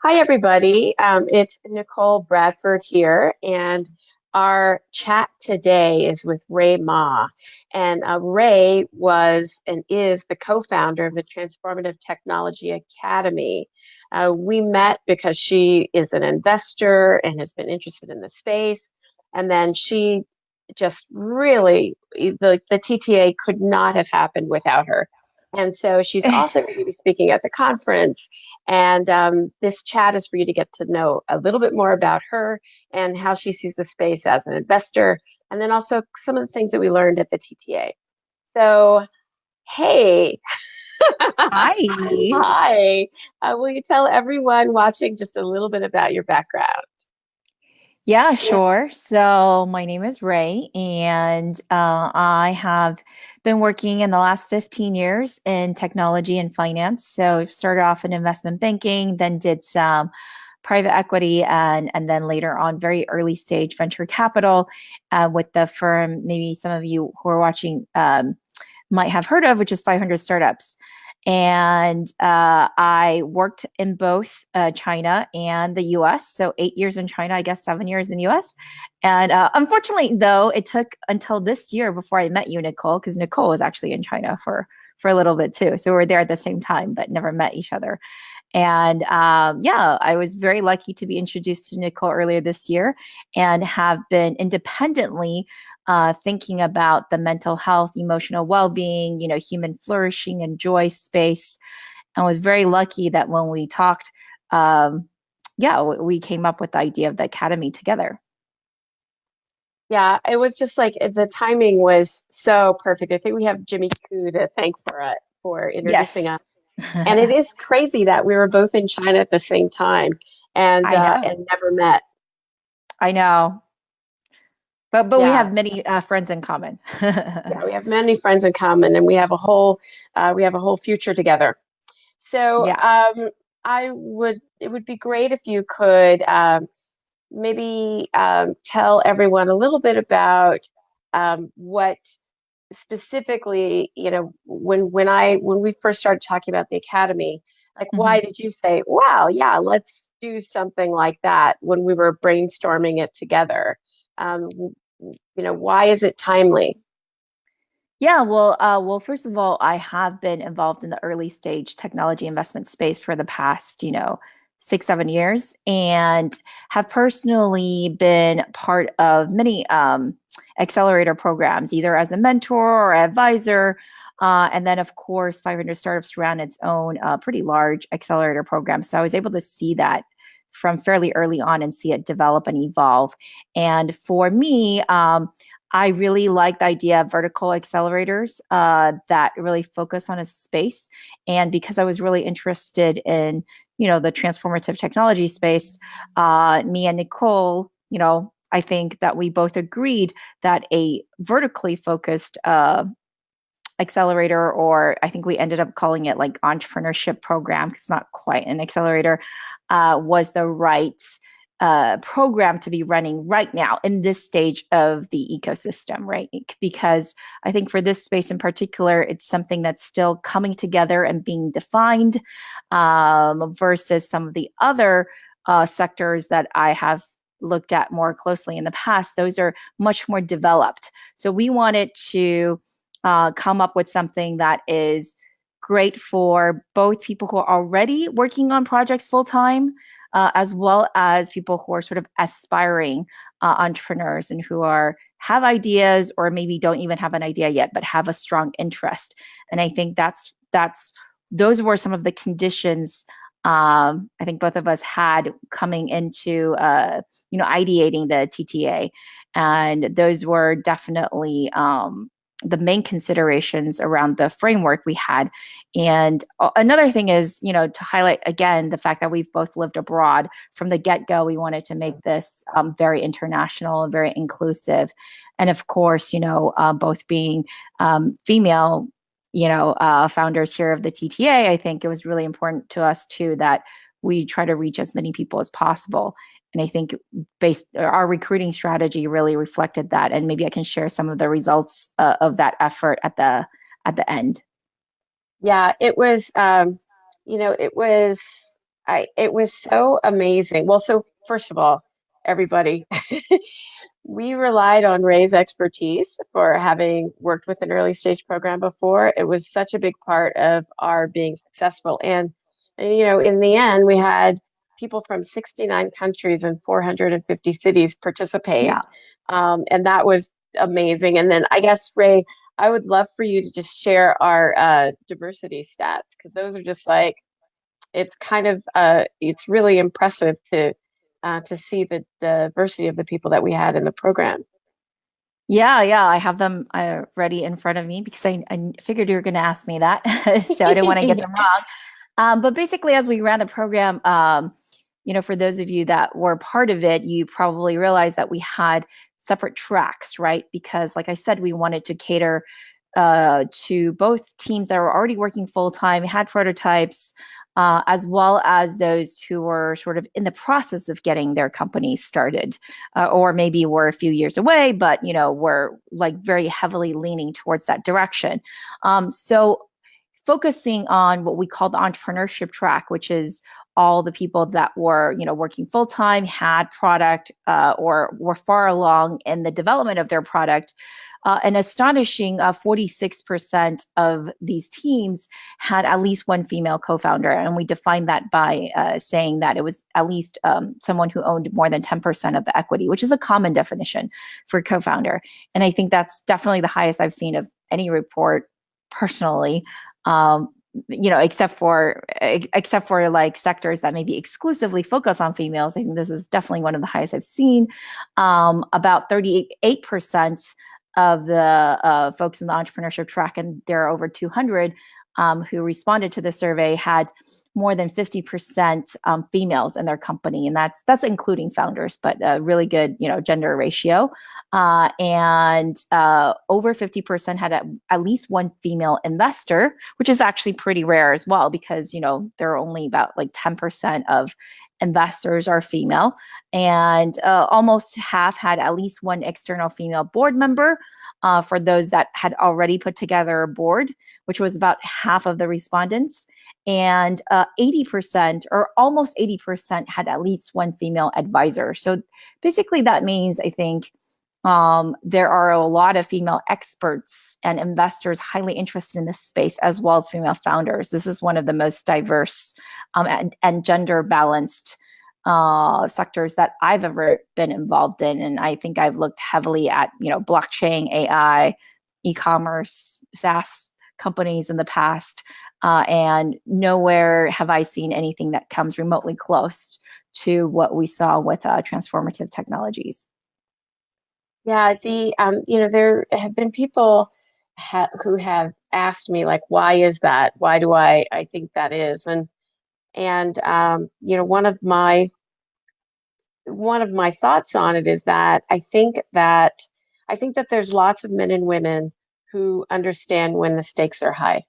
Hi, everybody. It's Nicole Bradford here, and our chat today is with Rui Ma. And Ray was and is the co-founder of the Transformative Technology Academy. We met because she is an investor and has been interested in the space. And then she just really, the TTA could not have happened without her. And so she's also going to be speaking at the conference. And this chat is for you to get to know a little bit more about her and how she sees the space as an investor, and then also some of the things that we learned at the TTA. So, hey, Hi. hi. Will you tell everyone watching just a little bit about your background? Yeah, sure. So my name is Ray, and I have been working in the last 15 years in technology and finance. So I started off in investment banking, then did some private equity, and then later on, very early stage venture capital with the firm. Maybe some of you who are watching might have heard of, which is 500 Startups. And I worked in both China and the US. So 8 years in China, I guess 7 years in US. And unfortunately, though, it took until this year before I met you, Nicole, because Nicole was actually in China for a little bit too. So we were there at the same time, but never met each other. And yeah, I was very lucky to be introduced to Nicole earlier this year and have been independently thinking about the mental health, emotional well-being, human flourishing and joy space. And was very lucky that when we talked, yeah, we came up with the idea of the academy together. Yeah, it was just like the timing was so perfect. I think we have Jimmy Koo to thank for introducing Yes. us. And it is crazy that we were both in China at the same time I know. and never met. I know. But we Yeah, have many friends in common. yeah, we have many friends in common, and we have a whole future together. So Yeah. it would be great if you could maybe tell everyone a little bit about what specifically, when we first started talking about the academy, like why Mhm. did you say, wow, yeah, let's do something like that when we were brainstorming it together? Why is it timely? Yeah, well, first of all, I have been involved in the early stage technology investment space for the past, 6, 7 years, and have personally been part of many accelerator programs, either as a mentor or advisor. And then, of course, 500 Startups ran its own pretty large accelerator program. So I was able to see that from fairly early on and see it develop and evolve. And for me, I really like the idea of vertical accelerators that really focus on a space. And because I was really interested in, the transformative technology space, me and Nicole, I think that we both agreed that a vertically focused accelerator, or I think we ended up calling it like entrepreneurship program, it's not quite an accelerator, was the right program to be running right now in this stage of the ecosystem, right? Because I think for this space in particular, it's something that's still coming together and being defined versus some of the other sectors that I have looked at more closely in the past. Those are much more developed. So we wanted to come up with something that is great for both people who are already working on projects full time, as well as people who are sort of aspiring entrepreneurs and who are have ideas or maybe don't even have an idea yet, but have a strong interest. And I think that's those were some of the conditions I think both of us had coming into ideating the TTA, and those were definitely the main considerations around the framework we had. And another thing is, to highlight again the fact that we've both lived abroad from the get go. We wanted to make this very international and very inclusive. And of course, both being female, founders here of the TTA, I think it was really important to us too that we try to reach as many people as possible. And I think based our recruiting strategy really reflected that. And maybe I can share some of the results of that effort at the end. Yeah, it was, it was. It was so amazing. Well, so first of all, everybody, we relied on Ray's expertise for having worked with an early stage program before. It was such a big part of our being successful. And in the end, we had people from 69 countries and 450 cities participate. Yeah. And that was amazing. And then I guess, Ray, I would love for you to just share our diversity stats, because those are just like, it's kind of it's really impressive to see the diversity of the people that we had in the program. Yeah, yeah, I have them ready in front of me because I figured you were going to ask me that, so I didn't want to get them wrong. But basically, as we ran the program, for those of you that were part of it, you probably realized that we had separate tracks, right? Because, like I said, we wanted to cater to both teams that were already working full time, had prototypes, as well as those who were sort of in the process of getting their companies started, or maybe were a few years away, but were like very heavily leaning towards that direction. So focusing on what we call the entrepreneurship track, which is all the people that were working full time, had product, or were far along in the development of their product. An astonishing 46% of these teams had at least one female co-founder, and we defined that by saying that it was at least someone who owned more than 10% of the equity, which is a common definition for co-founder. And I think that's definitely the highest I've seen of any report personally. Except for like sectors that maybe exclusively focus on females. I think this is definitely one of the highest I've seen. About 38% of the folks in the entrepreneurship track, and there are over 200 who responded to the survey, had more than 50% females in their company, and that's including founders, but a really good gender ratio. And over 50% had at least one female investor, which is actually pretty rare as well, because there are only about like 10% of investors are female, and almost half had at least one external female board member. For those that had already put together a board, which was about half of the respondents. And 80% or almost 80% had at least one female advisor. So basically that means, I think, there are a lot of female experts and investors highly interested in this space, as well as female founders. This is one of the most diverse and gender balanced sectors that I've ever been involved in. And I think I've looked heavily at, blockchain, AI, e-commerce, SaaS companies in the past. And nowhere have I seen anything that comes remotely close to what we saw with transformative technologies. Yeah, there have been people who have asked me, like, why is that? Why do I think that is? And one of my thoughts on it is that I think that there's lots of men and women who understand when the stakes are high,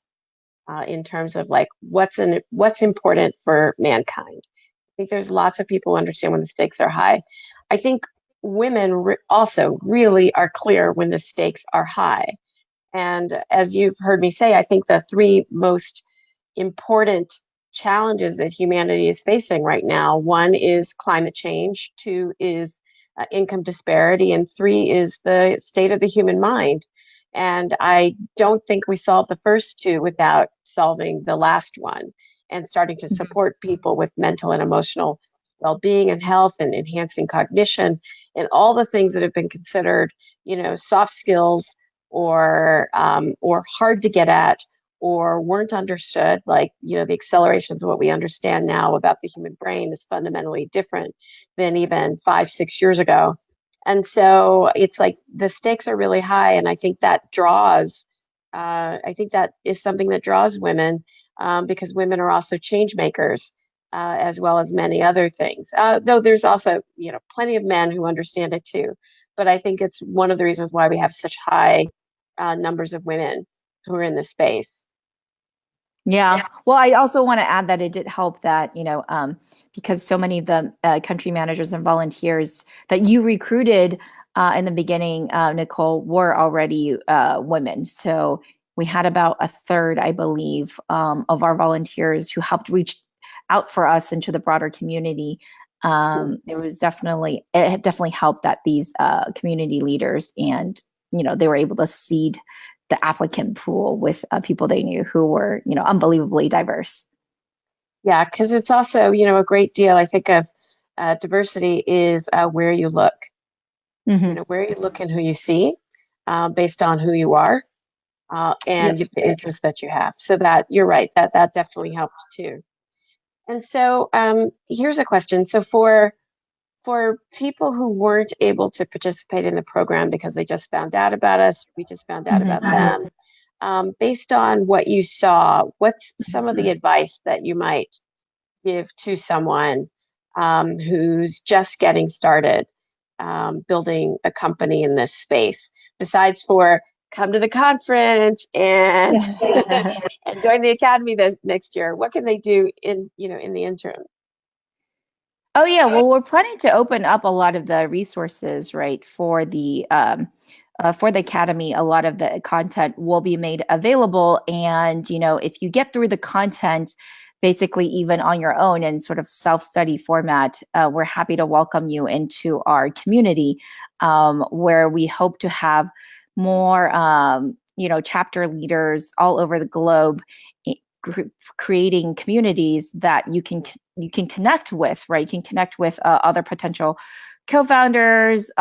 in terms of like what's important for mankind. I think there's lots of people who understand when the stakes are high. I think women also really are clear when the stakes are high. And as you've heard me say, I think the three most important challenges that humanity is facing right now, one is climate change, two is income disparity, and three is the state of the human mind. And I don't think we solve the first two without solving the last one and starting to support people with mental and emotional well-being and health and enhancing cognition and all the things that have been considered, soft skills or hard to get at or weren't understood. Like, the accelerations of what we understand now about the human brain is fundamentally different than even 5, 6 years ago. And so it's like the stakes are really high. And I think that is something that draws women, because women are also change makers, as well as many other things. Though there's also, plenty of men who understand it too. But I think it's one of the reasons why we have such high numbers of women who are in this space. Yeah. Well, I also want to add that it did help that, because so many of the country managers and volunteers that you recruited in the beginning, Nicole, were already women. So we had about a third, I believe, of our volunteers who helped reach out for us into the broader community. It had definitely helped that these community leaders and, they were able to seed the applicant pool with people they knew who were, unbelievably diverse. Yeah, because it's also, a great deal. I think of diversity is where you look, Mm-hmm. where you look and who you see based on who you are and Yep. the interests that you have. So that you're right, that definitely helped too. And so here's a question. So for people who weren't able to participate in the program because they just found out about us, we just found out about them, based on what you saw, what's some of the advice that you might give to someone who's just getting started building a company in this space, besides for come to the conference and Yeah. and join the academy this next year? What can they do in the interim? Oh yeah, well, we're planning to open up a lot of the resources, right, for the academy. A lot of the content will be made available, and if you get through the content, basically even on your own in sort of self-study format, we're happy to welcome you into our community, where we hope to have more, chapter leaders all over the globe creating communities that you can connect with, right? You can connect with other potential co-founders,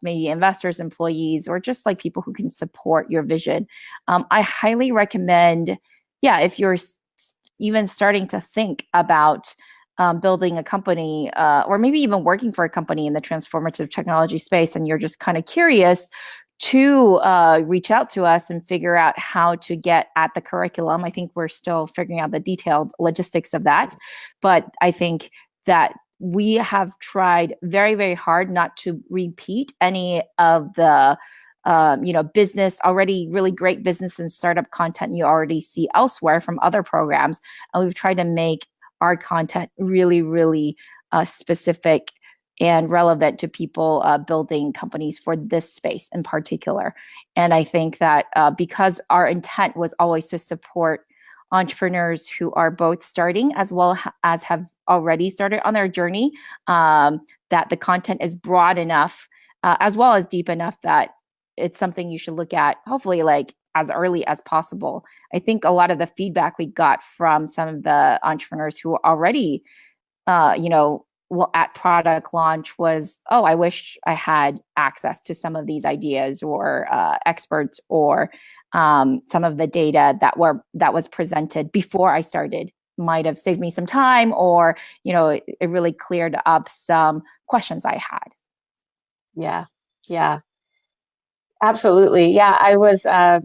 maybe investors, employees, or just like people who can support your vision. I highly recommend, yeah, if you're even starting to think about building a company, or maybe even working for a company in the transformative technology space, and you're just kind of curious, to reach out to us and figure out how to get at the curriculum. I think we're still figuring out the detailed logistics of that, but I think that we have tried very, very hard not to repeat any of the business, already really great business and startup content you already see elsewhere from other programs. And we've tried to make our content really, really specific and relevant to people building companies for this space in particular. And I think that because our intent was always to support entrepreneurs who are both starting as well as have already started on their journey, that the content is broad enough as well as deep enough that it's something you should look at, hopefully, like as early as possible. I think a lot of the feedback we got from some of the entrepreneurs who were already, at product launch was, oh, I wish I had access to some of these ideas or experts or some of the data that was presented before I started. Might have saved me some time, or it really cleared up some questions I had. Yeah, yeah, absolutely. Yeah, I was, I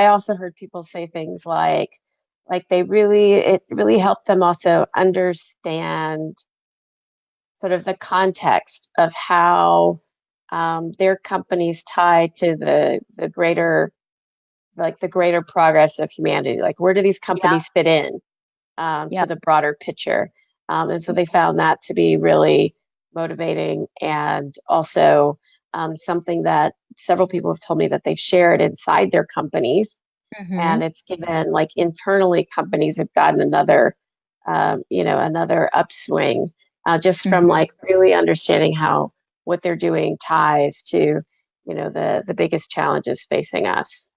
also heard people say things like it really helped them also understand sort of the context of how their companies tie to the greater, like the greater progress of humanity. Like, where do these Yeah. companies fit in to Yep. the broader picture? And so they found that to be really motivating, and also something that several people have told me that they've shared inside their companies, and Mm-hmm. it's given, like, internally, companies have gotten another upswing just from Mm-hmm. like really understanding how what they're doing ties to the biggest challenges facing us.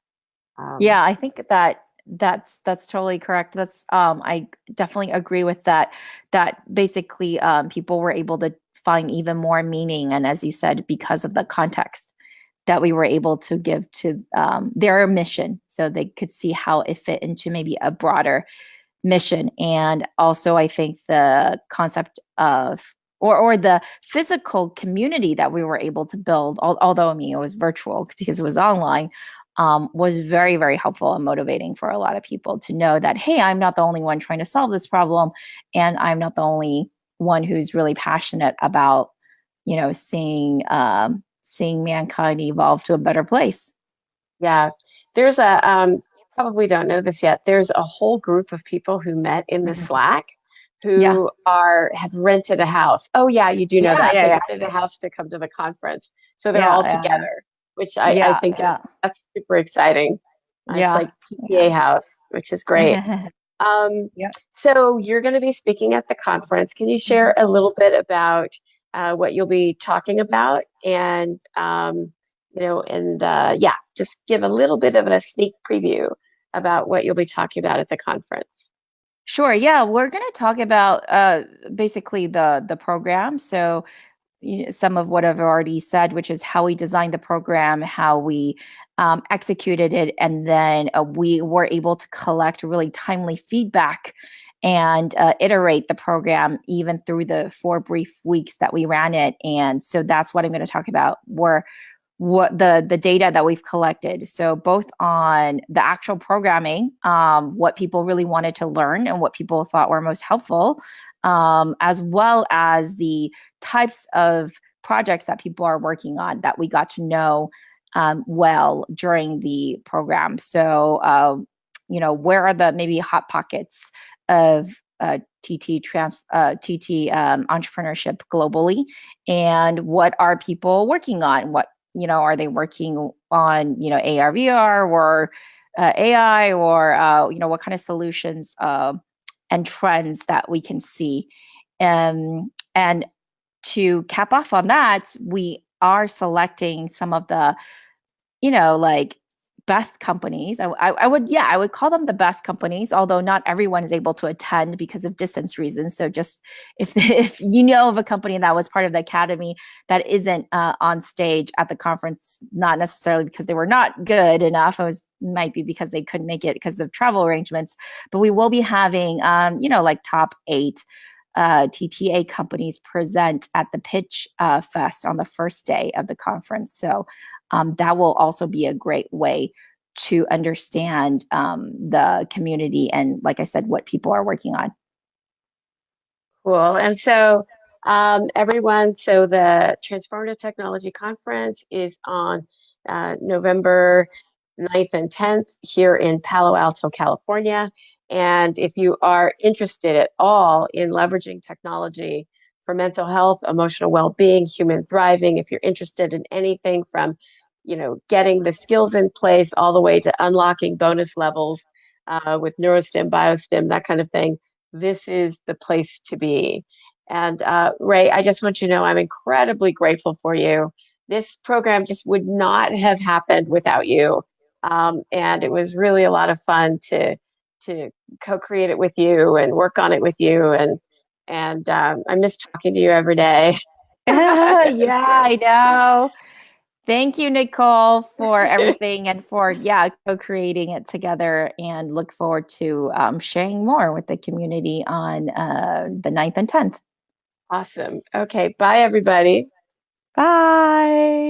um, Yeah, I think that's totally correct. That's I definitely agree with that. That basically people were able to find even more meaning, and as you said, because of the context that we were able to give to their mission, so they could see how it fit into maybe a broader mission. And also, I think the concept of or the physical community that we were able to build, although I mean it was virtual because it was online, was very, very helpful and motivating for a lot of people to know that, hey, I'm not the only one trying to solve this problem, and I'm not the only one who's really passionate about, seeing mankind evolve to a better place. yeah, there's you probably don't know this yet. There's a whole group of people who met in the Mhm. Slack Yeah, who are have rented a house. Oh yeah, you do know yeah, that yeah, they yeah, rented a house to come to the conference, so they're all yeah, yeah, together, which I yeah, think yeah, that's super exciting. It's yeah, like TPA yeah. house, which is great. Yeah. So you're going to be speaking at the conference. Can you share a little bit about what you'll be talking about, and yeah, just give a little bit of a sneak preview about what you'll be talking about at the conference. Sure. Yeah, we're going to talk about basically the program. So some of what I've already said, which is how we designed the program, how we executed it, and then we were able to collect really timely feedback and iterate the program even through the 4 brief weeks that we ran it. And so that's what I'm going to talk about. What the data that we've collected. So both on the actual programming, what people really wanted to learn and what people thought were most helpful, as well as the types of projects that people are working on that we got to know well during the program. So, where are the maybe hot pockets of TT entrepreneurship globally, and what are people working on? Are they working on, AR, VR, or AI, or, what kind of solutions and trends that we can see? And to cap off on that, we are selecting some of the, like best companies. I would call them the best companies, although not everyone is able to attend because of distance reasons. So just if you know of a company that was part of the academy that isn't on stage at the conference, not necessarily because they were not good enough, might be because they couldn't make it because of travel arrangements. But we will be having, like top 8 TTA companies present at the Pitch Fest on the first day of the conference. So that will also be a great way to understand the community and, like I said, what people are working on. Cool. And so, everyone, so the Transformative Technology Conference is on November 9th and 10th here in Palo Alto, California. And if you are interested at all in leveraging technology for mental health, emotional well-being, human thriving, if you're interested in anything from, getting the skills in place all the way to unlocking bonus levels with neurostim, biostim, that kind of thing, this is the place to be. And Ray, I just want you to know I'm incredibly grateful for you. This program just would not have happened without you. And it was really a lot of fun to co-create it with you and work on it with you. And I miss talking to you every day. It's Yeah, great. I know. Thank you, Nicole, for everything and for, co-creating it together, and look forward to sharing more with the community on the 9th and 10th. Awesome. Okay, bye everybody. Bye.